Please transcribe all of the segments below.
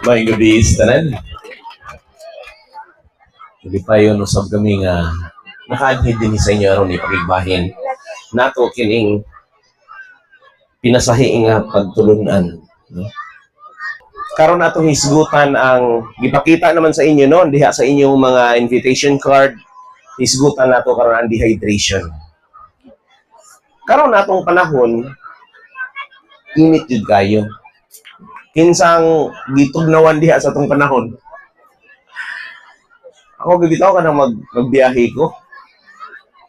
May gabi tanan. Hindi pa yun usab kami nga nakaanhid din sa inyo aron ipagigbahin nato kining pinasahi nga pagtulunan. No? Karon natong hisgutan ang gipakita naman sa inyo noon diha sa inyong mga invitation card. Hisgutan nato karon ang dehydration. Karon natong panahon init jud kayo. Kinsang gitugnawan diha sa atong panahon. Ako bibitaw ka na magbiyahe ko.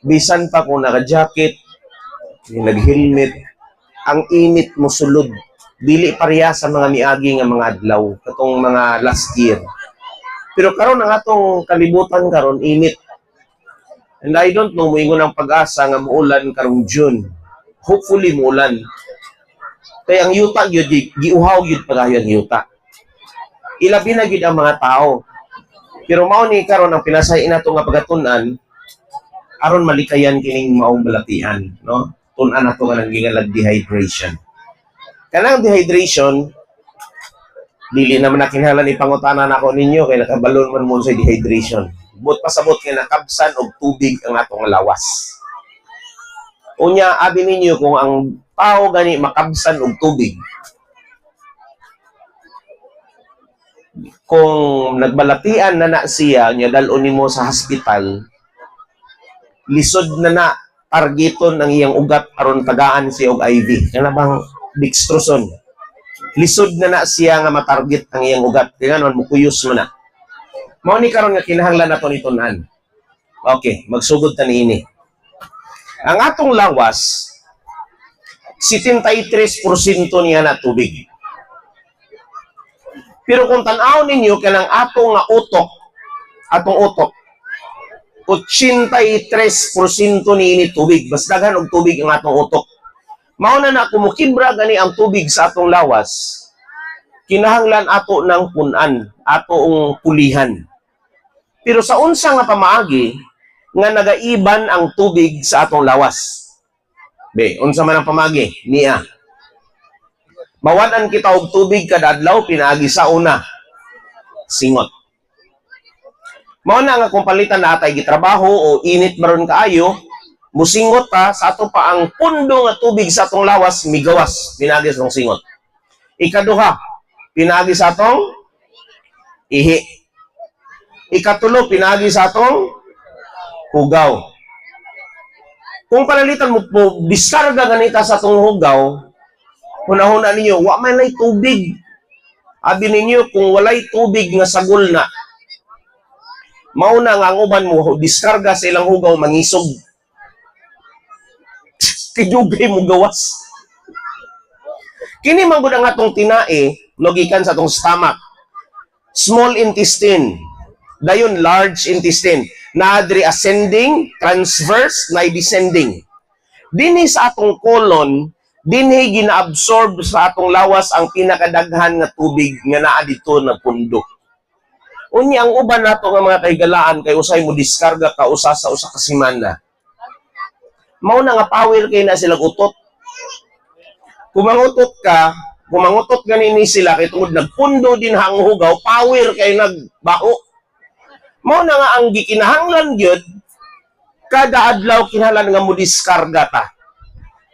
Bisan pa kung naka-jacket, nag-helmet, ang init mo sulod. Dili pareha sa mga miagi nga mga adlaw, katong mga last year. Pero karon ang atong kalibutan karon init. And I don't know, moingon ang pag-asa nga muulan karong June. Hopefully muulan. Kaya ang yuta gyud giuhaw gyud pagayon ang yuta. Ilabi na gyud ang mga tao. Pero mao ni karon ang pinasay nato nga pagatun-an aron malikayan kining maong balatian, no? Tun-an nato nga nanggingalag dehydration. Kanang dehydration dili naman na kinahanglan ipangutanan ako ninyo kay nakabalon man mo sa dehydration. But pasabot kay nakabsan og tubig ang atong lawas. Unya abi ninyo kung ang tao gani makabsan og tubig, kung nagbalatian na siya, niya dalon nimo sa hospital, lisod na targeton ang iyang ugat aron tagaan siya og IV. Kana bang dextroson? Lisod na siya nga matarget ang iyang ugat. Kaya naman mukuyos mo na. Mao ni karon nga kinahanglan nato ni tun-an. Okay, magsugod ta niini. Ang atong lawas 73% niya na tubig. Pero kung tan-aw ninyo kanang atong nga utok, 83% niini tubig. Bas daghan og tubig ang atong utok. Mao na kumukibra gani ang tubig sa atong lawas. Kinahanglan ato ng punan, atong pulihan. Pero sa unsa nga pamaagi nga nagaiban ang tubig sa atong lawas. Be, unsa man ang pamaagi? Niya. Mawadan kita og tubig kada adlaw pinaagi sa una. Singot. Mao na nga kung palitan na atay gitrabaho o init maron kaayo, musingot ta sa ato pa ang pundo nga tubig sa atong lawas migawas pinaagi sa atong singot. Ikaduha, pinaagi sa atong ihi. Ikatulo, pinaagi sa atong hugaw. Kung palalitan mo po, diskarga ganita sa atong hugaw, hunahuna ninyo, wa may tubig. Abi ninyo, kung walay tubig nga sagol na, mauna nga ang uban mo, diskarga sa ilang hugaw, mangisog. Kidugay mo gawas. Kini man gud ang atong tinae, logikan sa atong stomach. Small intestine, dayon large intestine. Naadri ascending, transverse, na descending. Dinhi sa atong colon, dinhi gina-absorb sa atong lawas ang pinakadaghan nga tubig nga naa dito na pundo. Unya ang uban nato nga mga kahigalaan kay usay mo diskarga ka usa sa usa ka semana. Mao na nga power kay na sila utot. Kumangutot ka, kumangutot ganini sila kay tungod nagpundo din hang hugaw, power kay nagbaho. Mao na nga ang gikinahanglan gyud kada adlaw kinahanglan nga mo diskarga ta.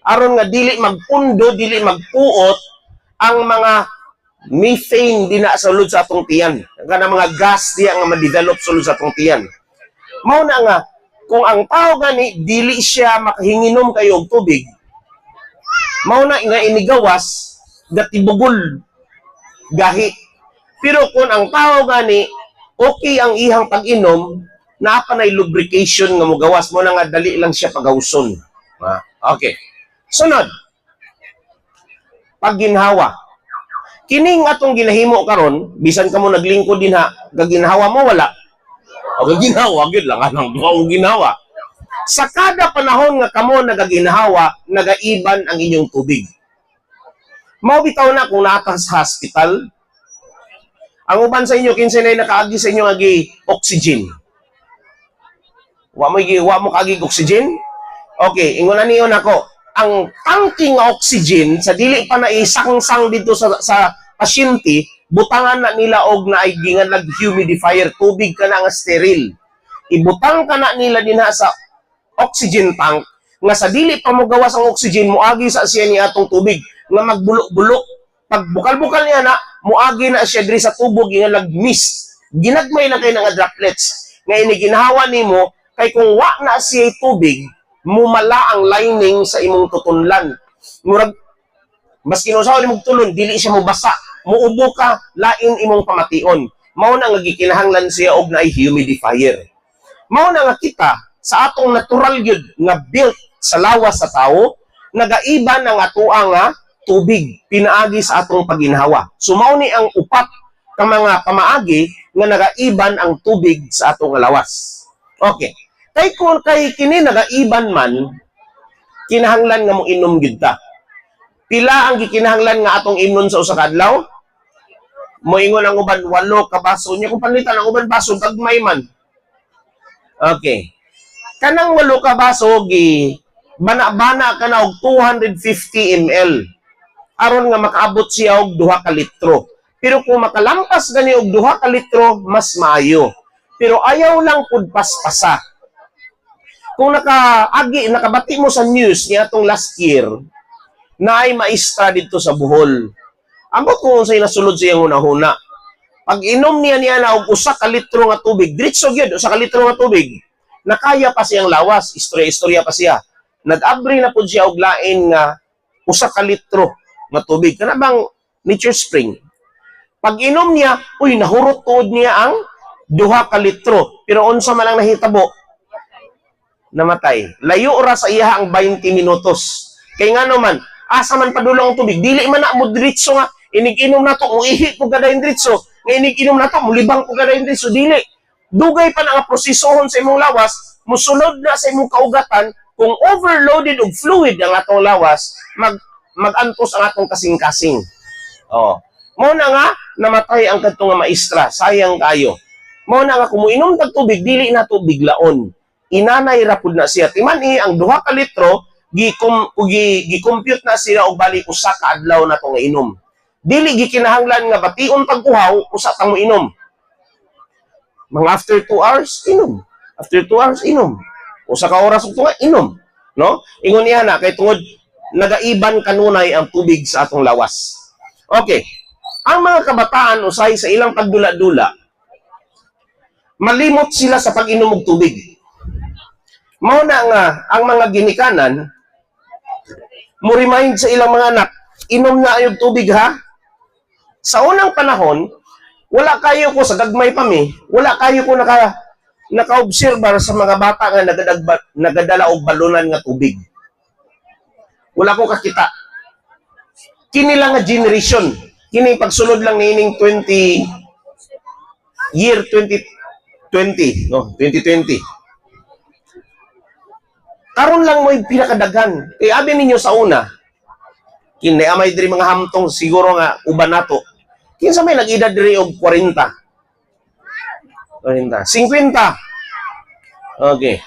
Aron nga dili magpundo, dili magpuot ang mga methane dina sa sulod sa atong tiyan. Kana mga gas diya nga ma-develop sulod sa atong tiyan. Mao na nga kung ang tao gani dili siya makahinginom kayo og tubig, mao na nga inigawas gatibugol gahi. Pero kung ang tao gani okay ang ihang pag-inom, napanay lubrication nga mogawas mo na nga dali lang siya pagawson. Okay. Sunod. Pagginhawa. Kining atong ginahimo karon, bisan ka mo naglingkod din ha, gaginhawa mo wala. O gaginhawa gyud lang anang duha ginhawa. Sa kada panahon nga kamo nagaginhawa, nagaiban ang inyong tubig. Mao bitaw na kung naata sa hospital, ang uban sa inyo kinsa nay nakaagi sa inyo agi oxygen. Wa mo kaagi oxygen? Okay, ingon niyo nako. Ang tangking oxygen sa dili pa na isangsang dito sa pasyente butangan na nila og na ay ginganlag humidifier, tubig ka na nga sterile. Ibutang ka na nila dinha sa oxygen tank nga sa dili pa mo gawas ang oxygen moagi sa siya ni atong tubig nga magbulok-bulok. Pag bukal-bukal niya na moagi na siya diri sa tubo ginganlag mist. Ginagmay lang kay nga droplets nga ini ginhawa nimo kay kung wa na siya tubig mumala ang lining sa imong tutunlan. Murag mas kinusaw ni mong tulon dili siya mobasa, muubo ka lain imong pamation. Mao na nga gikinahanglan siya og naay humidifier. Mao na nga kita sa atong natural gyud nga built sa lawas sa tao, nagaiba ng atoa nga tubig pinaagi sa atong paginhawa. So mao ni ang upat ka mga pamaagi nga nagaiban ang tubig sa atong lawas. Okay. Kay kung kay kini nagaiban man, kinahanglan nga mo inom gyud ta. Pila ang gikinahanglan nga atong imnon sa usa ka adlaw? Moingon ang uban 8 ka baso nya kung palitan ang uban baso gagmay man. Okay. Kanang 8 ka baso gi bana-bana ka na og 250 ml. Aron nga makaabot siya og 2 ka litro. Pero kung makalampas gani og 2 ka litro, mas maayo. Pero ayaw lang pud paspasa. Kung nakabati mo sa news niya atong last year, na ay maestra dito sa Bohol. Ambot kung sa'y nasulod siya hunahuna. Pag inom niya na og 1 ka litro nga tubig, diretso gyud 1 ka litro nga tubig, nakaya pa siyang lawas, istorya pa siya. Nag-abri na pud siya og lain nga 1 ka litro nga tubig. Kana bang Nature Spring? Pag inom niya, nahurot tuod niya ang 2 ka litro. Pero unsa man lang nahitabo, namatay. Layo ra sa iya ang 20 minutos. Kay nga naman, asa man padulong ang tubig, dili man na mo diretso nga, inig-inom na to, muihi ko gadayon diretso, nga inig-inom na to, mulibang ko gadayon diretso, dili. Dugay pa na nga prosesohon sa imong lawas, musulod na sa imong kaugatan, kung overloaded og fluid ang atong lawas, mag-antos ang atong kasing-kasing. Oh. Mao na nga, namatay ang kadto nga maestra, sayang kayo. Mao na nga, kung muinom tag tubig, dili na to biglaon. Inanay rapod na siya. Timani, ang 2 ka litro, gi-compute na sila og bali 1 ka adlaw na to nga inom. Dili gikinahanglan nga bation pagkuhaw usa tang mo inom. Mga after 2 hours inom. After 2 hours inom. Usa ka oras ug tunga inom, no? Ingon niya na kay tungod nagaiban kanunay ang tubig sa atong lawas. Okay. Ang mga kabataan usay sa ilang pagdula-dula, malimot sila sa pag-inom og tubig. Mao na nga ang mga ginikanan mo remind sa ilang mga anak, inom na ayog tubig ha. Sa unang panahon, wala kayo ko sa gagmay pa mi, wala kayo ko naka-obserbar sa mga bata nga nagadala og balunan nga tubig. Wala ko kakita. Kini lang nga generation, kini pagsulod lang niining 2020, no, 2020. Karon lang mo pinakadaghan. Kay abi ninyo sa una, kini amay diri mga hamtong siguro nga uban nato. Kinsa may nag-edad diri og 40. 50. Okay.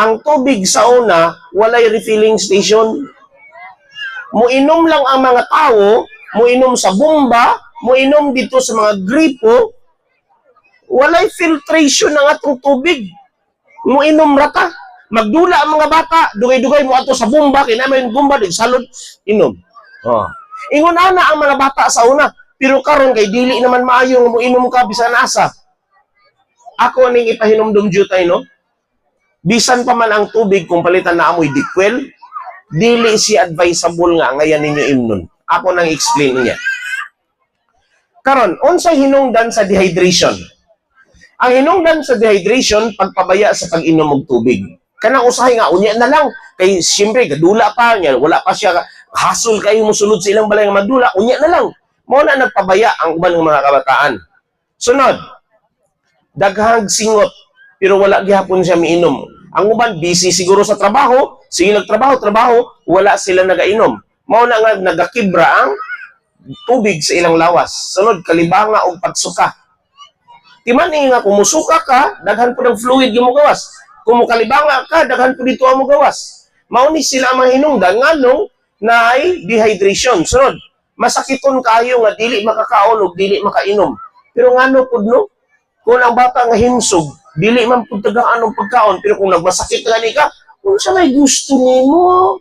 Ang tubig sa una, walay refilling station. Muinom lang ang mga tao, muinom sa bomba, muinom dito sa mga gripo, walay filtration ng atong tubig. Muinom rata. Magdula ang mga bata, dugay-dugay mo ato sa bomba, kinamay yung bomba, salod, inom. Oh. Ingon na ang mga bata sa una, pero karon kay dili naman maayo nga mo inom ka bisan asa. Ako ning ipahinomdom jutay no. Bisan pa man ang tubig kung palitan na amoy dikwel, dili si advisable nga ngayon ninyo imnon. Ako nang explain niya. Karon, unsay hinungdan sa dehydration? Ang hinungdan sa dehydration pagpabaya sa pag-inom og tubig. Kanang usahay nga unya na lang kay siyempre gadula pa niya, wala pa siya hasol kayo mosulod sa ilang balay nga madula, unya na lang. Mao na nagpabaya ang uban ng mga kabataan. Sunod, daghang singot pero wala gihapon siya miinom. Ang uban busy siguro sa trabaho, sige nagtrabaho, wala sila nagainom. Mao na nga nagakibra ang tubig sa ilang lawas. Sunod, kalibanga o pagsuka. Timani nga kung musuka ka, daghan po ng fluid yung gawas. Kung mukalibanga ka, daghan po dito ang gawas. Mauni sila ang mga hinungdan nga nung na ay dehydration. Sunod, masakiton kayo nga dili makakaon ug dili makainom. Pero ngano pud no? Kung ang bata nga himsog, dili man pud tagaan og pagkaon, pero kung nagmasakit gani ka, unsa may gusto nimo?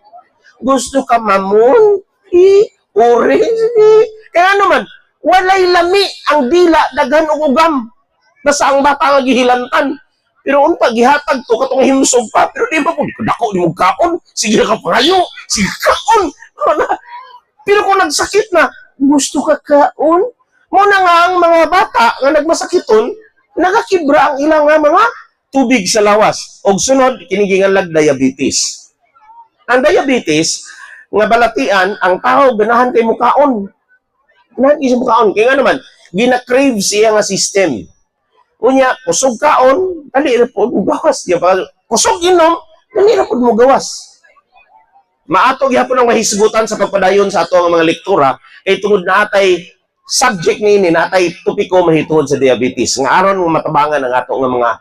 Gusto ka mamon? Orange? Kaya naman, walay lami ang dila daghan og ugam. Basta ang bata nga gihilantan. Pero unta gihatag to katong himsog pa, pero di ba pud dako di mo kaon? Sige ka pangayo, sige kaon. Pero kung nagsakit na, gusto ka kaon? Mo na nga ang mga bata nga nagmasakiton, nagakibra ang ilang nga mga tubig sa lawas. Og sunod, kinigingan diabetes. Ang diabetes, nga balatian, ang tao ganahan kay mukaon. Ganahan kay mukaon. Kaya nga naman, gina-crave siya nga system. Unya, kusog kaon, dali na po mo gawas. Kusog inom, dali na po mo gawas. Maatog yapon ang mahisgutan sa pagpadayon sa ato ang mga lektura, kay tungod na atay subject ni natay topiko mahitungod sa diabetes. Nga aron mo matabangan ang ato nga mga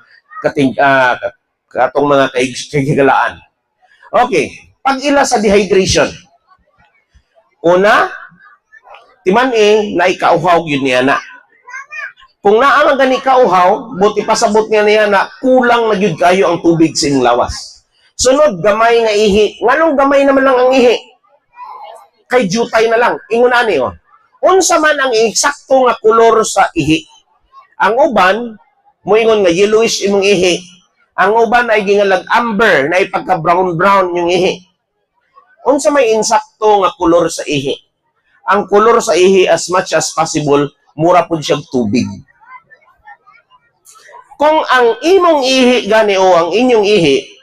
katong mga kahigalaan. Okay, pag-ila sa dehydration. Una, timan na ikauhaw yun niya na. Kung naamang gani kauhaw, buti pasabot niya na kulang na gyud kayo ang tubig sa inyong lawas. Sunod, gamay nga ihi. Nganong gamay naman lang ang ihi? Kay jutay na lang. Ingon ani oh. Unsa man ang eksakto nga kolor sa ihi? Ang uban, moingon nga yellowish imong ihi. Ang uban ay gingalag amber na ipagka brown-brown yung ihi. Unsa may insakto nga kolor sa ihi? Ang kolor sa ihi as much as possible, mura pud siyang tubig. Kung ang imong ihi gani o ang inyong ihi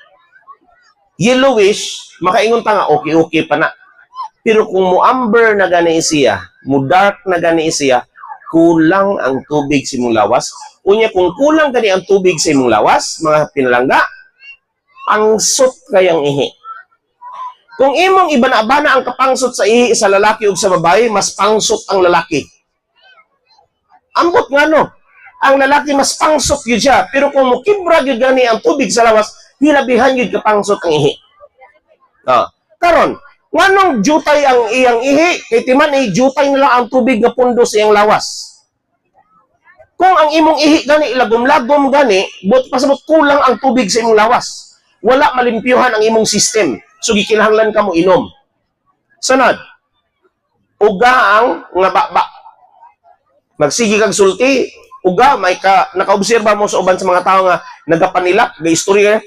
yellowish, makaingon ta nga okay pa na. Pero kung mo amber na gani siya, mo dark na gani siya, kulang ang tubig sa imong lawas. Unya kung kulang gani ang tubig sa imong lawas, mga pinalangga, pangsot kayang ihi. Kung imong ibana-bana ang kapangsot sa ihi sa lalaki ug sa babae, mas pangsot ang lalaki. Ambot nga no, ang lalaki mas pangsot yun siya. Pero kung mukibra yun gani ang tubig sa lawas, hilabihan yun kapangsot ang ihi. Karon, nganong jutay ang iyang ihi, kay timan jutay na lang ang tubig na pundo sa iyang lawas. Kung ang imong ihi gani, ilagom-lagom gani, but pasabot kulang ang tubig sa imong lawas. Wala malimpyuhan ang imong system. So, gikinahanglan ka mo inom. Sunod, uga ang nga baba. Magsigi kag sulti, uga, may nakaobserba mo sa uban sa mga tao nga nagapanilak, ga istorya.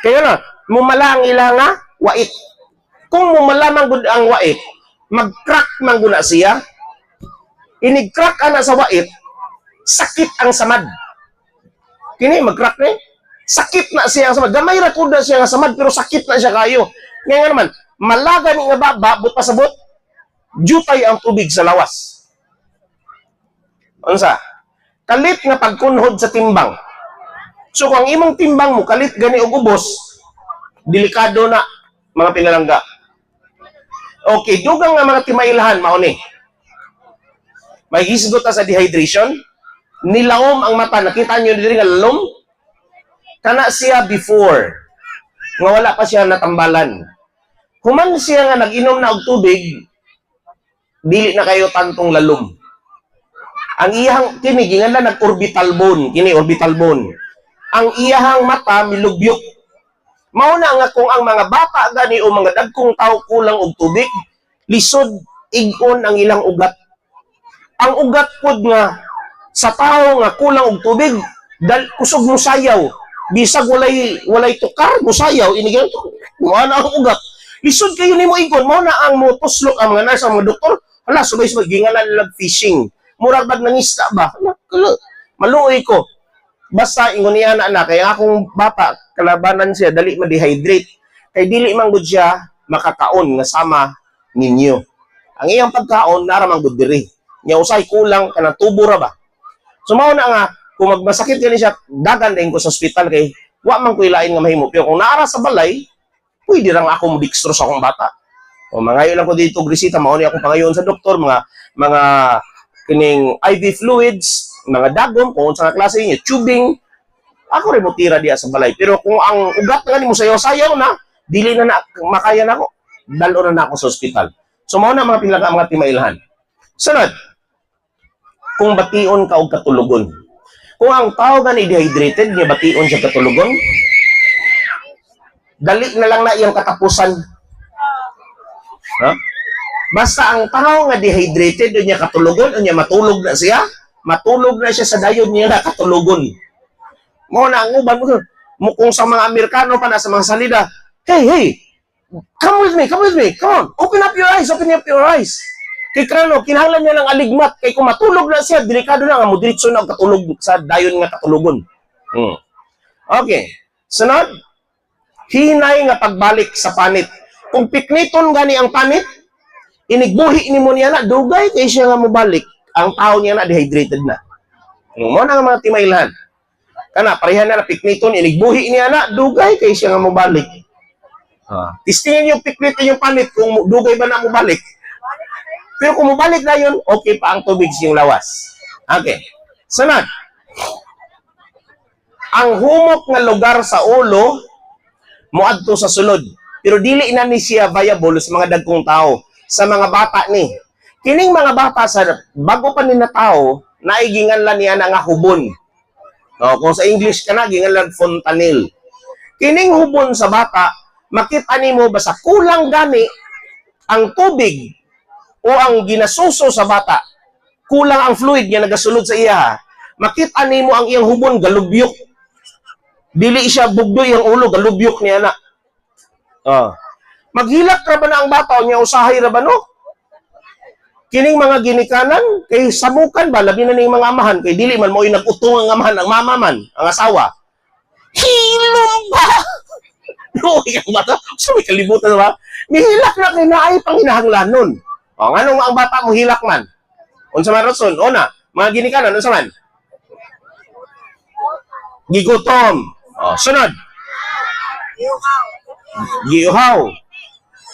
Kaya na, mumala ang ila nga, wait. Kung mumala man gud ang wait, mag-crack man guna siya, inig-crack ana sa wait, sakit ang samad. Kini, mag-crack na sakit na siya ang samad. Gamay ra kuda siya nga samad, pero sakit na siya kayo. Ngayon naman, malaga ni nga baba, but pasabot, jutay ang tubig sa lawas. Unsa? Kalit nga pagkunhod sa timbang. So kung ang imong timbang mo kalit gani og ubos, delikado na mga pinalangga. Okay, dugang nga mga timailhan mao ni. May hisgot sa dehydration, nilawom ang mata, nakita niyo diri nga lalom. Kana siya before nga wala pa siya natambalan. Human siya nga nag-inom na og tubig, dili na kayo tantong lalom. Ang iyang kini gingan nag-orbital bone, kini orbital bone. Ang iyahang mata milubyok. Mao na nga kung ang mga bata gani o mga dagkong tao kulang og tubig, lisod ig-on ang ilang ugat. Ang ugat pod nga sa tao nga kulang og tubig, kusog mo sayaw. Bisag walay tukar mo sayaw, inigan mo na ang ugat. Lisod kayo nimo igon, mao na ang motuslok ang mga nurse, ang mga doktor. Hala, subay-subay gingalan nila fishing. Murag bag nangista ba? Maluoy ko. Basta ingon niya na kaya akong bata, kalabanan siya, dali ma-dehydrate. Kay dili man gud siya makakaon nga sama ninyo. Ang iyang pagkaon, naramang gud diri. Nya usay kulang, kanang tubo ra ba? So mao na nga, kung magmasakit gani siya, dagan din ko sa ospital kay wa man ko ilain nga mahimo. Pero kung naara sa balay, pwede lang ako modextro sa akong bata. O mangayo lang ko dito grisita, mao ni akong pangayon sa doktor, mga kining IV fluids, mga dagom, kung sa klase niya, tubing, ako rin mo tira diya sa balay. Pero kung ang ugat nga ni mo sayaw-sayaw na, dili na makaya na ako, dalo na ako sa ospital. So mao na mga pinaka mga timailhan. Sunod, kung bation ka og katulugon. Kung ang tao gani dehydrated, nga bation siya katulugon, dali na lang na iyang katapusan. Ha? Basta ang tao nga dehydrated, niya katulugon, niya matulog na siya sa dayon niya na katulugon. Mo na ang uban mo kung sa mga Amerikano pa na sa mga salida, hey, come with me, come on, open up your eyes. Kay krano, kinahanglan niya ng aligmat, kay kung matulog na siya, delikado na nga mo diretso na katulog sa dayon nga katulugon. Okay, sunod, hinay nga pagbalik sa panit. Kung pikniton gani ang panit, inigbuhi ni mo niya na, dugay kay siya nga mobalik, ang tao niya na dehydrated na. Mo na nga mga timailhan. Kana, parehan na pikniton, inigbuhi niya na, dugay kay siya nga mobalik. Tistingin yung pikniton yung panit, kung dugay ba na mobalik. Pero kung mobalik na yun, okay pa ang tubig siyang lawas. Okay. Sunod. Ang humok nga lugar sa ulo, muadto sa sulod. Pero dili na ni siya viable sa mga dagkong tao. Sa mga bata ni. Kining mga bata, sa bago pa ni na tao, naigingan niya na nga hubon. Kung sa English ka na, gingan fontanel. Kining hubon sa bata, makita nimo basta kulang gani ang tubig o ang ginasuso sa bata, kulang ang fluid nga nagasulod sa iya, makita nimo ang iyang hubon galubyok. Dili siya bugdoy ang ulo, galubyok niya na. Maghilak ra ba na ang bata niya, usahay ra ba no? Kining mga ginikanan, kay samukan ba, labi na ning mga amahan, kay dili man mo yung nag-utong ang amahan, ang mamaman, ang asawa. Hilong ba? No, ang bata, so may kalibutan ba? Mihilak na kay naay pang hinahanglanon. Anong ang bata mo hilak man? Unsa man rason? Una, mga ginikanan, unsa man? Gigutom. Sunod. Giuhaw.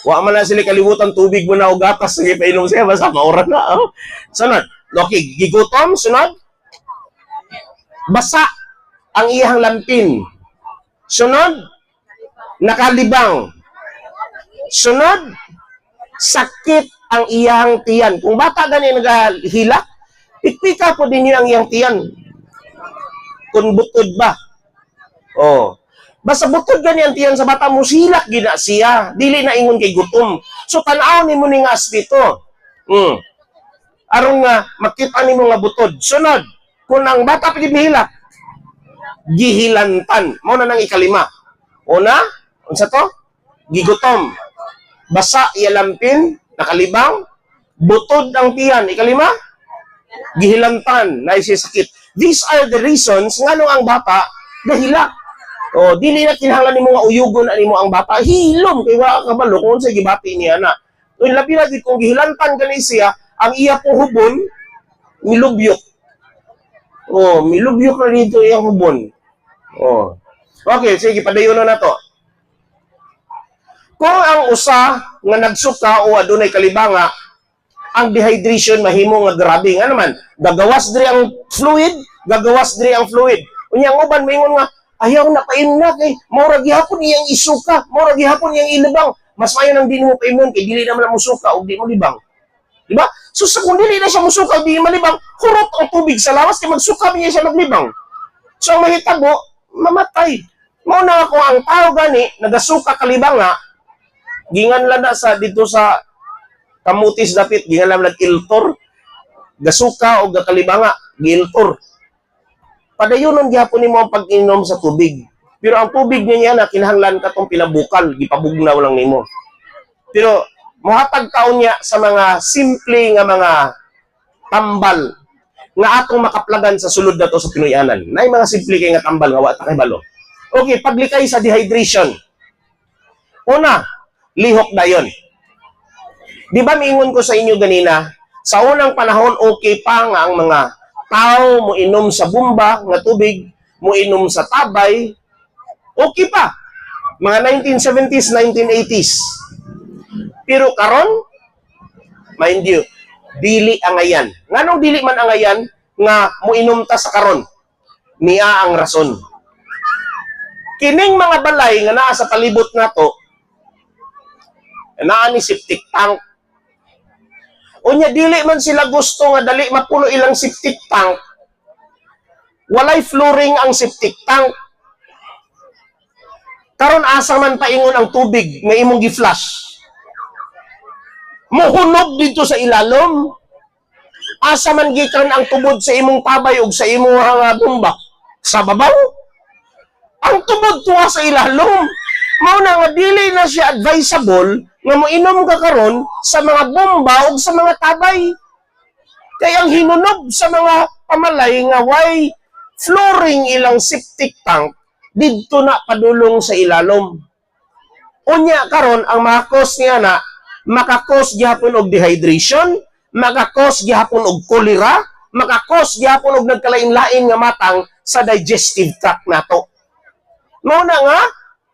Wa man na sila kalibutan, tubig mo na o gatas, sige painom siya, basta maura na. Sunod. Okay, gigutom, sunod. Basa ang iyang lampin. Sunod. Nakalibang. Sunod. Sakit ang iyang tiyan. Kung bata gani naghilak, pikpika po din niyo ang iyang tiyan. Kung butod ba? Basta butod gani ang tiyan sa bata mo, silak gina siya. Dili na ingon kay gutom. So, tanaw ni mo ni nga asbito. Aron nga, makita ni mo nga butod. Sunod, kung ang bata pagibihilak, gihilantan. Mo na nang ikalima. Una, unsa to? Gigutom. Basa iyalampin, nakalibang, butod ang tiyan. Ikalima, gihilantan, na siya sakit. These are the reasons nga nung ang bata nahilak. Dili na kinahanglan nimo nga uyugon ani mo ang bata, hilom kay wa kabalo kung sa gibati niya na. Labi na gid kung gihilantan gani siya, ang iya pong hubon milubyok. Milubyok na dito iyang hubon. Okay, sige padayon na to. Kung ang usa nga nagsuka o adunay kalibanga, ang dehydration mahimo nga grabe nga naman. Gagawas diri ang fluid. Unya ang uban moingon nga ayaw na paimna kay mura gihapon iyang isuka, mura gihapon iyang ilibang. Mas mayo nang di mo paimnon kay dili naman mo suka og di mo libang. Diba? So sa kung dili na siya musuka og di malibang, kurot ang tubig sa lawas kay magsuka niya siya maglibang. So ang mahitabo, mamatay. Mao na ako ang tao gani nagasuka kalibanga, gingan lang na sa dito sa kamutis dapit, gingan lang iltor, gasuka o gakalibanga, giltor. Padayonon gyapon nimo ang pag-inom sa tubig. Pero ang tubig niya na kinahanglan ka tong pilabukal, gipabugnaw lang nimo. Pero mohatag taon niya sa mga simple nga mga tambal nga atong makaplagan sa sulod nato sa Pinoyanan. Nay mga simple kay nga tambal nga wa ta kay balo. Okay, paglikay sa dehydration. Una, lihok dayon. Di ba miingon ko sa inyo ganina, sa unang panahon okay pa nga ang mga tao mo inom sa bumba nga tubig, mo inom sa tabay, okay pa. Mga 1970s, 1980s. Pero karon, mind you, dili angayan. Nganong dili man angayan nga mo inom ta sa karon? Niya ang rason. Kining mga balay nga naa sa palibot nato, naa ni septic tank, Unya dili man sila gusto nga dali mapuno ilang septic tank. Walay flooring ang septic tank. Karon asa man paingon ang tubig nga imong gi-flush. Mohunog dito sa ilalom. Asa man gikan ang tubod sa imong tabay ug sa imong bomba? Sa babaw. Ang tubod tuwa sa ilalom. Mao na nga dili na siya advisable nga moinom ka karon sa mga bomba ug sa mga tabay. Kaya ang hinunog sa mga pamalay nga way flooring ilang septic tank didto na padulong sa ilalom. Unya karon ang makakos niya na makakos gihapon og dehydration, makakos gihapon og cholera, makakos gihapon og nagkalain-lain nga matang sa digestive tract nato. Mao na nga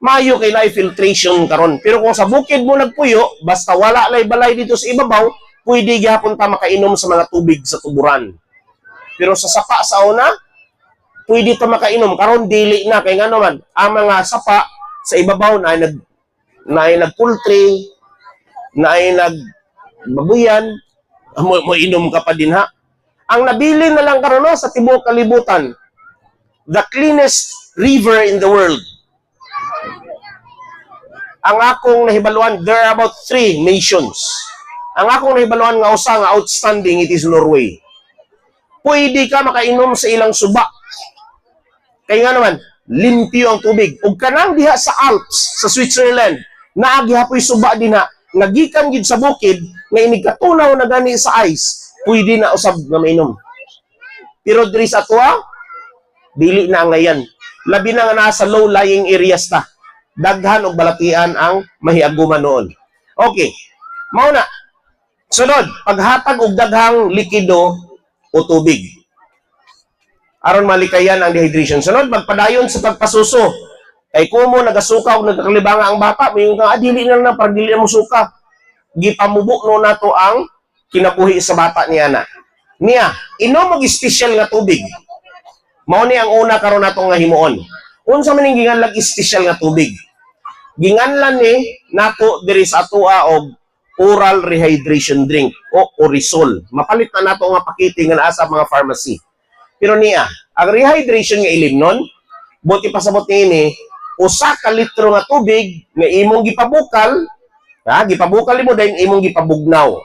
mayo kay life filtration karon. Pero kung sa bukid mo nagpuyo, basta wala lay balay dito sa ibabaw, pwede gyapon ta makainom sa mga tubig sa tuburan. Pero sa sapa sa una, pwede ta makainom karon dili na kay ngano man ang mga sapa sa ibabaw na ay nagpoultry, na ay nagbabuyan, mo inom ka pa din ha. Ang nabili na lang karon sa tibuok kalibutan, the cleanest river in the world. Ang akong nahibaluan, there are about 3 nations. Ang akong nahibaluan nga usa nga outstanding, it is Norway. Pwede ka makainom sa ilang suba. Kaya nga naman, limpyo ang tubig. Ug kanang diha sa Alps, sa Switzerland, naagihapoy suba din ha, nagikan gid sa bukid, nga inigkatunaw na gani sa ice, pwede na usab nga mainom. Pero diri sa atua, dili na ngayon. Labi na nga nasa low-lying areas ta. Daghan og balatian ang mahiaguman noon. Okay. Mao na. Sunod, paghatag og daghang likido o tubig. Aron malikayan ang dehydration. Sunod, magpadayon sa pagpasuso. Kay kumo nagasuka og nagkakalibanga ang bata, mayon kang dili na para dili na mo suka. Gipamubo no nato ang kinabuhi sa bata niya na. Niya, inom og espesyal nga tubig. Mao ni ang una karon nato nga himuon. Unsa man ning ginganlag espesyal nga tubig? Ginganlan ni nato diri sa atua og oral rehydration drink o Orisol. Mapalit na nato nga pakete nga naa sa mga pharmacy. Pero niya, ang rehydration nga ilimnon, buti pasabot niini, usa ka litro nga tubig nga imong gipabukal, gipabukal mo dahil imong gipabugnaw.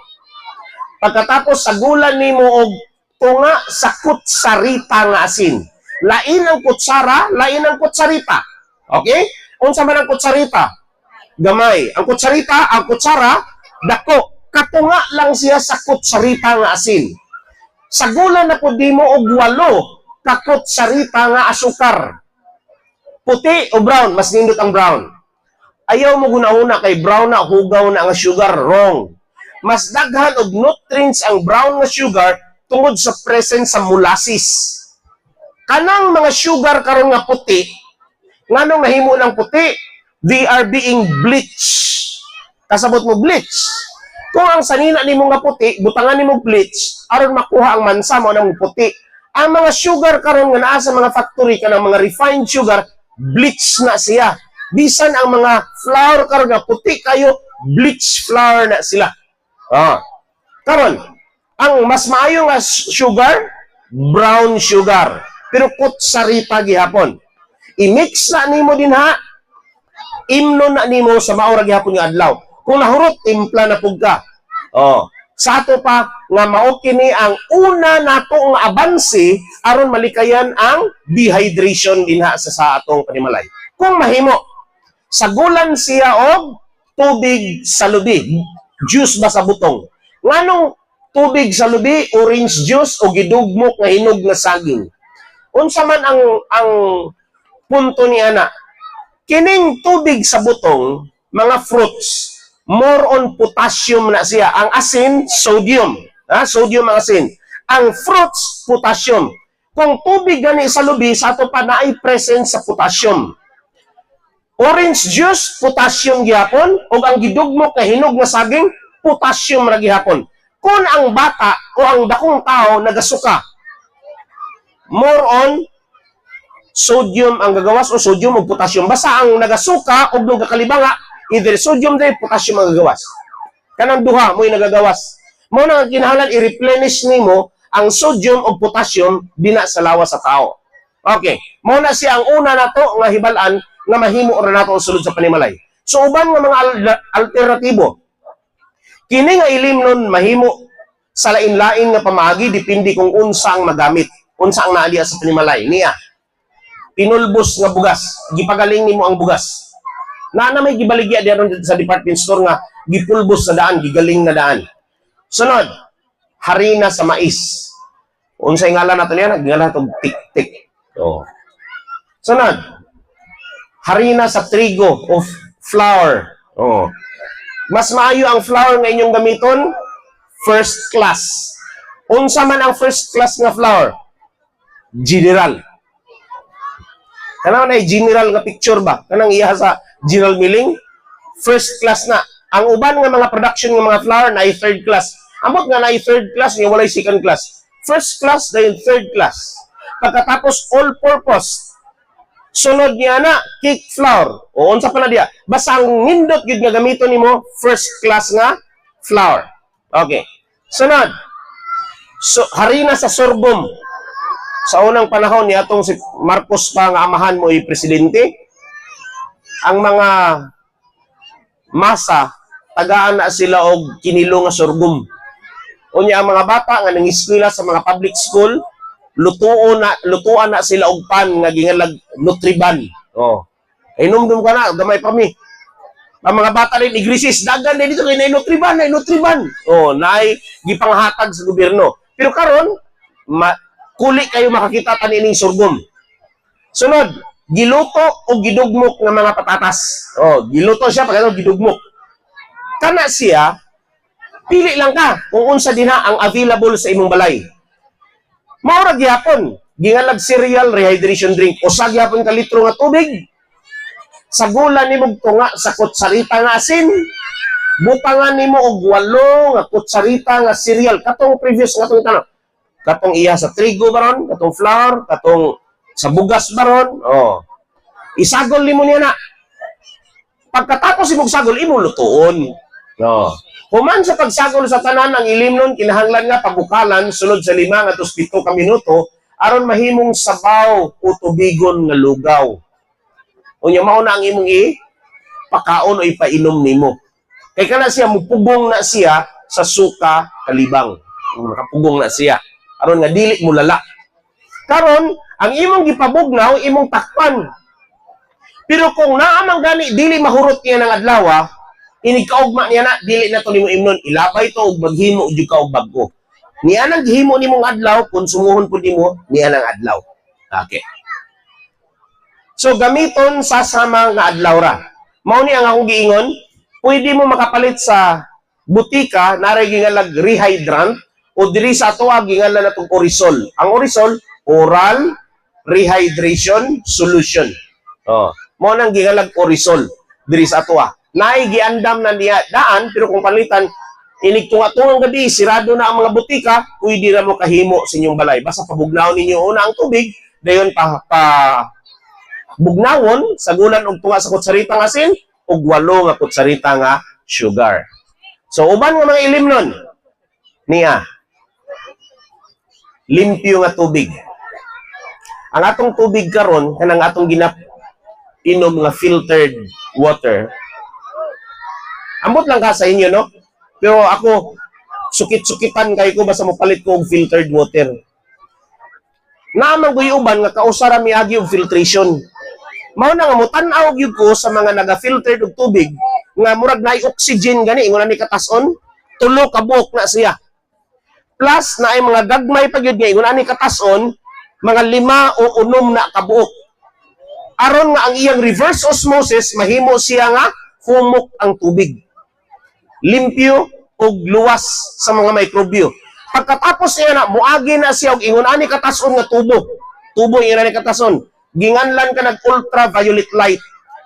Pagkatapos sagulan nimo og tunga sa kutsarita nga asin. Lain ang kutsara, lain ang kutsarita. Okay? Unsa man ang kutsarita? Gamay. Ang kutsarita, ang kutsara, dako. Katunga lang siya sa kutsarita nga asin. Sagulan na po di mo og 8 ka kutsarita nga asukar. Puti o brown, mas nindot ang brown. Ayaw mo gunahuna kay brown na hugaw na ang sugar, wrong. Mas daghan og nutrients ang brown nga sugar tungod sa presence sa molasses. Kanang mga sugar karon nga puti, nganong nahimo ng puti, they are being bleached. Kasabot mo bleach. Kung ang sanina nimo nga puti, butangan nimo bleach aron makuha ang mansa mo ng puti. Ang mga sugar karon nga naa sa mga factory kanang mga refined sugar, bleach na siya. Bisan ang mga flour karon nga puti kayo, bleach flour na sila. Karon, ang mas maayo nga sugar, brown sugar. Pero kutsarita gihapon. I-mix na nimo din ha. Imnon na nimo sa maura gihapon nga adlaw. Kung nahurot, timpla na pug ka. Sa ato pa nga mao kini ang una nato nga abansi aron malikayan ang dehydration dinha sa atong panimalay. Kung mahimo, sagulan siya og tubig sa lubi, juice ba sa butong. Nganong tubig sa lubi, orange juice o gidugmok nga hinog na saging. Unsa man ang punto ni ana, kining tubig sa butong, mga fruits, more on potassium na siya. Ang asin, sodium. Sodium ang asin. Ang fruits, potassium. Kung tubig gani sa lubi, sa ato pa na ay presence sa potassium. Orange juice, potassium gihapon, o ang gidugmok na hinog na saging, potassium ra gihapon. Kung ang bata o ang dakong tao nagasuka, more on sodium ang gagawas o sodium o potassium. Basta ang nagasuka o nung kakalibanga, either sodium din, potassium ang gagawas. Kanang duha mo'y nagagawas. Mo na ang kinahanglan i-replenish nimo ang sodium o potassium dina sa lawas sa tao. Okay, mo na siya ang una nato nga hibalan nga mahimo ra nato ang sulod sa panimalay. So uban nga mga alternatibo, kini nga ilimnon mahimo sa lain-lain nga pamaagi depende kung unsa ang magamit, unsa ang naaliya sa panimalay niya. Pinulbos nga bugas, gipagaling nimo ang bugas. Na may gibaligya diyan sa department store nga gipulbos sa daan, gigaling na daan. Sunod, harina sa mais. Unsay ngalan nato niya? Ngalan nato tik-tik. Oh. Sunod, harina sa trigo o flour. Oh. Mas maayo ang flour nga inyong gamiton, first class. Unsa man ang first class nga flour? General. Kanang na general nga picture ba? Kanang iya sa general milling, first class na. Ang uban nga mga production nga mga flour na ay third class. Amot nga na ay third class nga walay second class. First class dayon third class. Pagkatapos all purpose. Sunod niya na cake flour. O unsa pa na diya? Basta ang nindot gyud nga gamiton nimo first class nga flour. Okay. Sunod. So, harina sa sorghum. Sa unang panahon ni atong si Marcos pa nga amahan mo ay presidente, ang mga masa tagaan na sila og kinilo nga sorghum. Unya ang mga bata nga nangiskwela sa mga public school, lutuan na sila og pan nga gingalag Nutriban. Oh. Inumdum ka na, gamay pa mi. Ang mga bata rin igrisis, dagan din dito kay Nutriban, Nutriban. Oh, naay gipanghatag sa gobyerno. Pero karon kuli kayo makakita tanining sorghum. Sunod, giluto o gidugmok ng mga patatas. Oh, giluto siya pagkatapos gidugmok. Kana siya, pili lang ka kung unsa dinha ang available sa imong balay. Maura gyapon, gingalag cereal rehydration drink. Usa gyapon ka litro nga tubig. Sagulan nimo tunga sa kutsarita nga asin. Butangan nimo og 8 nga kutsarita nga cereal. Katong previous nga tanong. Katong iya sa trigo baron, katong flour, katong sa bugas baron. Oh. Isagol nimo niya na. Pagkatapos imong sagol, imo lutuon. No. Human sa pagsagol sa tanan ang ilimnon kinahanglan nga pabukalan sulod sa 5 ngadto 7 ka minuto aron mahimong sabaw o tubigon nga lugaw. Unya mao na ang imong pakaon o ipainom nimo. Kay kana siya mupugong na siya sa suka kalibang. Nakapugong na siya aron nga dili mo lala. Karon ang imong gipabugnaw imong takpan. Pero kung naamang gani dili mahurot niya ng adlaw, inikaugma niya na dili na to nimo imnon, ilabay to og maghimo og ka og bag-o. Niya nang gihimo nimong adlaw, konsumuhon pud nimo niya nang adlaw. Okay. So gamiton sa sama nga adlaw ra. Mao ni ang akong giingon, pwede mo makapalit sa butika na gingalag rehydrant o diri sa atoa gingalan natong Orisol. Ang Orisol, oral rehydration solution. Oh, mo nang gingalag Orisol diri sa atoa. Naay giandam na niya daan pero kung palitan inig tunga-tungang gabi sirado na ang mga butika, pwede ra mo kahimo sa inyong balay. Basta pabugnawon ninyo una ang tubig, dayon pa bugnawon sagulan og tunga sa kutsarita nga asin ug 8 nga kutsarita nga sugar. So uban nga mga ilimnon niya limpyo nga tubig. Ang atong tubig karon kanang atong inom nga filtered water. Ambot lang ka sa inyo, no? Pero ako, sukit-sukitan kayo ko basta mapalit ko og filtered water. Naamang guyuban nga kausara miagi og filtration. Mao na nga mo tan-aw gyud ko sa mga naga-filtered og tubig nga murag naay oxygen gani ingon ni katas-on, 3 ka buok na siya. Plus na ay mga gagmay pa gyud nga ingon ani katas-on, mga 5 o 6 na ka buok. Aron nga ang iyang reverse osmosis mahimo siya nga humok ang tubig. Limpyo ug luwas sa mga mikrobyo. Pagkatapos niya na, muagi na siya og ingon ani katason nga tubo. Tubo yung ni katason. Ginganlan ka nag-ultraviolet light.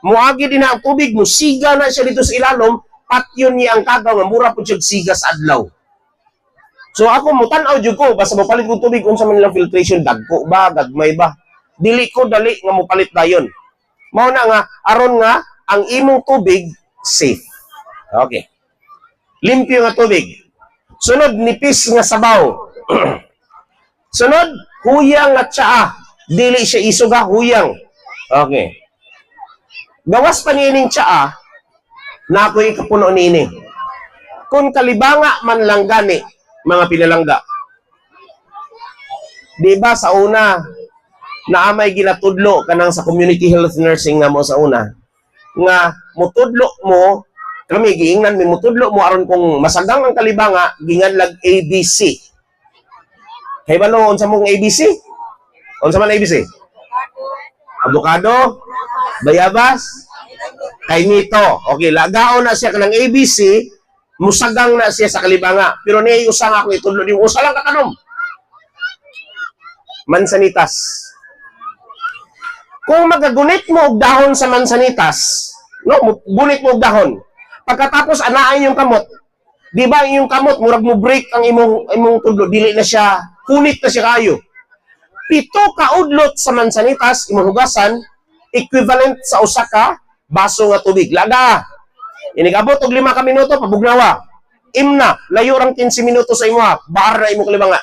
Muagi din na ang tubig mo, siga na siya dito sa ilalom, patyon niya ang kagaw nga mura po siya siga sa adlaw. So ako mutan-aw jud ko basta mopalit ko tubig unsa man nilang filtration, dagko ba, gagmay ba. Dili ko dali nga mopalit dayon. Mao na nga aron nga ang imong tubig safe. Okay. Limpyo nga tubig. Sunod, nipis nga sabaw. Sunod, huyang at tsaa. Dili siya isuga, huyang. Okay. Gawas pa niining tsaa, na ako'y kapuno niini. Kung kalibanga man lang gani, mga pinalangga. Di ba sa una, na amay ginatudlo kanang sa community health nursing nga mo sa una, nga mutudlo mo, kami giingnan mi mutudlo mo aron kung masagang ang kalibanga, ginganlag ABC. Kay balo unsa mong ABC? Unsa man ABC? Avocado, bayabas, kainito. Okay, lagaon na siya kanang ABC, musagang na siya sa kalibanga. Pero niya usa nga ako itudlo din usa lang katanom. Mansanitas. Kung magagunit mo og dahon sa mansanitas, no, gunit mo og dahon. Pagkatapos anaan yung kamot, di ba yung kamot murag mo break ang imong tudlo, dili na siya, kunit na siya kayo. 7 ka udlot sa mansanitas imong hugasan, equivalent sa usa ka baso nga tubig. Laga. Inigabot og 5 ka minuto pabugnawa. Imna, layo rang 15 minuto sa imuha, baar na imong kalibanga.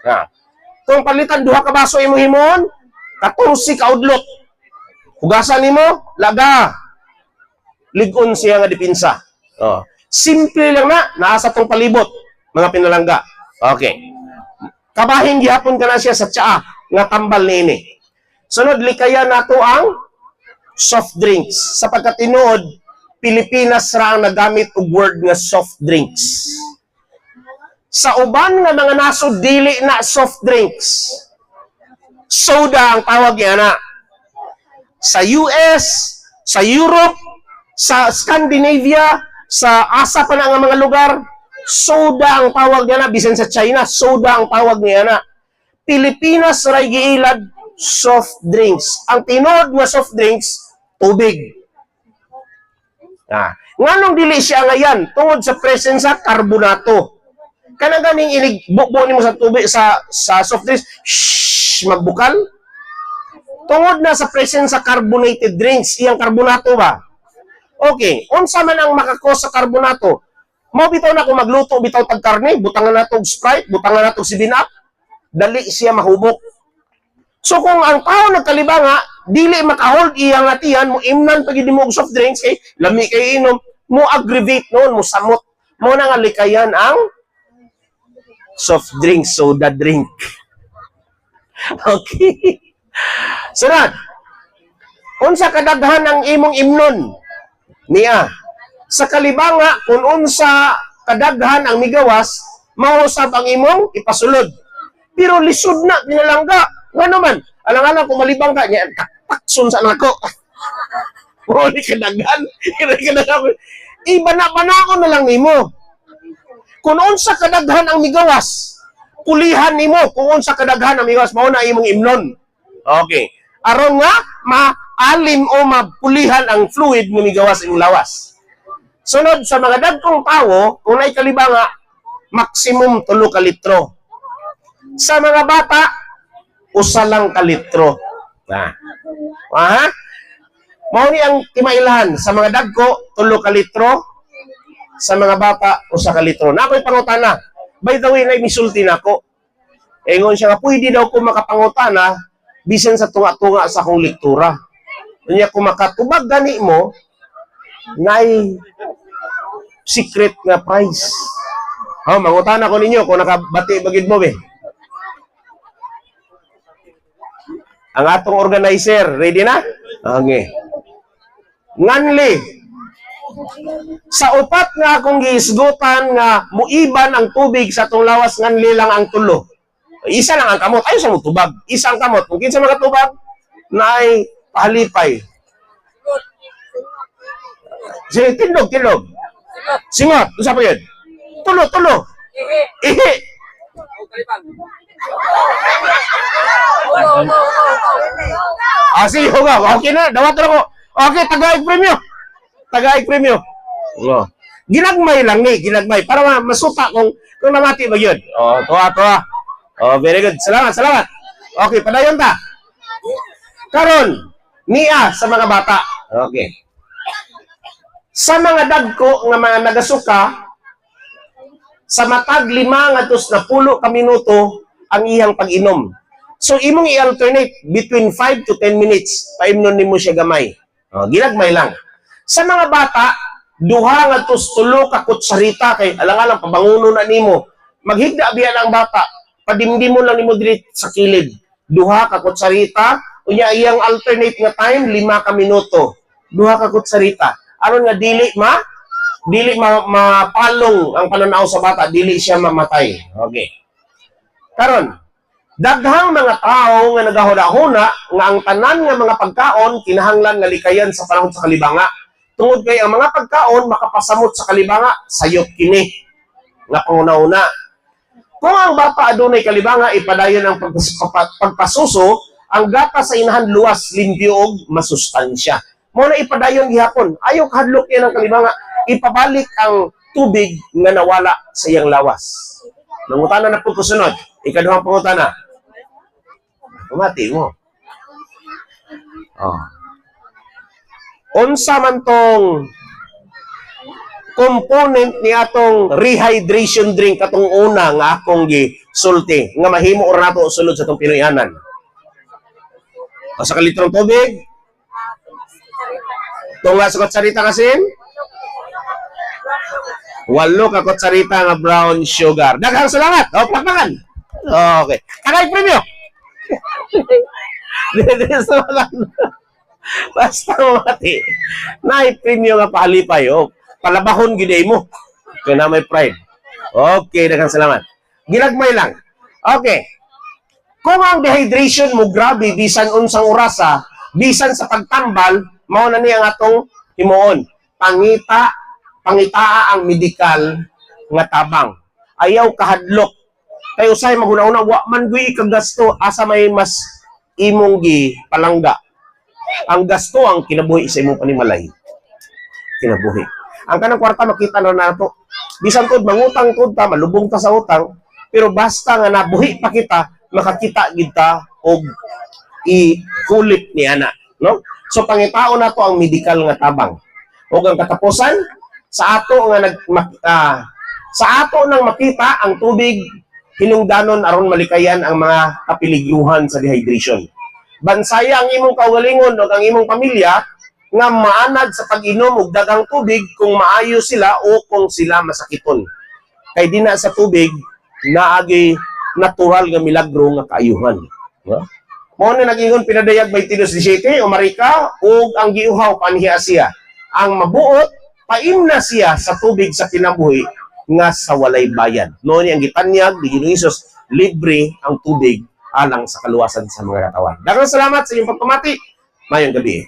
Ha. Kung palitan 2 ka baso imong himon, 14 ka udlot. Hugasan nimo, laga. Ligon siya nga dipinsa. Oh. Simple lang na, naasa tong palibot, mga pinalangga. Okay. Kabahin gihapon ka na siya sa tsaa, nga tambal niini. Sunod, likaya nato ang soft drinks. Sa pagkatinuod, Pilipinas ra ang nagamit og word nga soft drinks. Sa uban nga mga nasod, dili na soft drinks. Soda ang tawag niya na. Sa US, sa Europe, sa Scandinavia, sa asa pa na nga mga lugar, soda ang tawag niya na. Bisan sa China, soda ang tawag niya na. Pilipinas ray giilad, soft drinks. Ang tinuod nga soft drinks, tubig. Nganong dili siya ngayon? Tungod sa presence sa karbonato. Kanang ganing inig bukbo nimo sa tubig sa soft drinks, magbukal. Tungod na sa presence sa carbonated drinks, iyang karbonato ba? Okay, unsa man ang makakos sa karbonato? Mao bitaw na kung magluto bitaw tag karne, butangan nato og Sprite, butangan nato og 7-Up, dali siya mahubok. So kung ang tao nagkalibanga, dili makahold iyang atihan mo imnan pag mo og soft drinks kay lami kay inom, mo aggravate noon, mo samot. Mo na nga likayan ang soft drink, soda drink. Okay. Sunod. Unsa kadaghan ang imong imnon? Niya. Sa kalibanga, kung unsa kadaghan ang migawas, mausab ang imong ipasulod. Pero lisod na, pinalangga. Nga naman, alang-alang kung malibang ka, niya, taktakson sa nako. Hindi kadaghan. Ibana-bana ko na lang nimo. Kung unsa kadaghan ang migawas, pulihan nimo kung unsa kadaghan ang migawas, mao na imong imnon. Okay. Aron nga maalim o mapulihan ang fluid nga migawas imong lawas. Sunod sa mga dagkong tao, kung nay kalibanga, maximum 3 ka litro. Sa mga bata, 1 lang ka litro. Ha? Mao ni ang timailahan sa mga dagko 3 ka litro. Sa mga bata, 1 ka litro. Na ako'y pangutana. By the way, misulti na ako. Ingon siya nga, pwede daw ko makapangutana bisan sa tunga-tunga sa akong lektura. Kanya kung makatubag gani mo, ngay secret nga prize. Mangutana ko ninyo kung nakabati bagid mo, be. Ang atong organizer, ready na? Okay. Nganli, sa upat nga akong giisgutan nga muiban ang tubig sa atong lawas, nganli lang ang tulo. Isa lang ang kamot, ayaw sa tubag. Isang kamot. Kung kinsa makatubag, na ay pahalipay. Sige, tindog. Singot, doon sa pa yun. Tulo. Ihi. Sige, huwag. Okay na, dawat na ko. Okay, tagaig premyo. Ginagmay lang ni, ginagmay. Para masuta kung namati ba yun. Tuwa. Very good. Salamat. Okay, padayon ta. Karon, niya sa mga bata. Okay. Sa mga dagko nga mga nagasuka, Sa matag 5 ngadto sa 10 ka minuto ang iyang pag-inom. So imong i-alternate between 5 to 10 minutes. Paimnon nimo siya gamay. Ginagmay lang. Sa mga bata, 2 ngadto sa 3 ka kutsarita kay alang-alang pabanguno na nimo. Maghigda biya ang bata. Padimdim mo lang nimo diri sa kilid. 2 ka kutsarita, unya iyang alternate nga time 5 ka minuto. 2 ka kutsarita. Aron nga dili mapalong ang pananaw sa bata, dili siya mamatay. Okay. Karon, daghang mga tao nga nagahuna-huna nga ang tanan nga mga pagkaon kinahanglan nga likayan sa panahon sa kalibanga. Tungod kay ang mga pagkaon makapasamot sa kalibanga, sayop kini nga panguna-una. Kung ang bata adunay kalibanga, ipadayon ang pagpasuso, ang gata sa inahan luwas, limpyo og masustansya. Mo na ipadayon gihapon. Ayaw kahadlok yan ang kalibanga. Ipabalik ang tubig nga nawala sa iyang lawas. Nangutana na po kusunod. Ikaduhang pangutana. Kumati mo. Unsa man tong component ni atong rehydration drink katong una nga akong gisulti nga mahimo ora nato sulod sa tong Pinoyanan. O sa kalitrong tubig? Tunga sa kutsarita kasin? 8 ka kutsarita nga brown sugar. Daghang salamat. Pakpakan. Okay. Kakay premyo. Basta mati. Nay premyo nga pahalipay. Palabahon giday mo. Kaya na may pride. Okay, daghang salamat. Ginagmay lang. Okay. Kung ang dehydration mo grabe bisan unsang orasa, bisan sa pagtambal, mao na ni ang atong himuon. Pangitaa ang medikal nga tabang. Ayaw kahadlok. Kay usay maghuna-una wa man gyud kagasto asa may mas imong gi palangga. Ang gasto ang kinabuhi sa imong panimalay. Kinabuhi. Ang kanang kwarta makita na nato. Bisan tud mangutang tud ta, malubong ta sa utang, pero basta nga nabuhi pa kita, makakita gid ta og i-kulit ni ana, no? So pangitaon nato ang medikal nga tabang. Ug ang katapusan sa ato sa ato nang makita ang tubig hinungdanon aron malikayan ang mga kapiligruhan sa dehydration. Bansaya ang imong kaugalingon ug ang imong pamilya nga maanad sa pag-inom og daghang tubig kung maayo sila o kung sila masakiton. Kay dina sa tubig naagi natural nga milagro nga kaayuhan. No? Mao na nag-ingon pinadayag 22:17 o Marika ug ang giuhaw panhiya siya. Ang mabuot paimna siya sa tubig sa kinabuhi nga sa walay bayad. Noon ang gitanyag ni Ginoong Hesus, libre ang tubig alang sa kaluwasan sa mga katawan. Daghang salamat sa inyong pagpamati. Mayong gabi.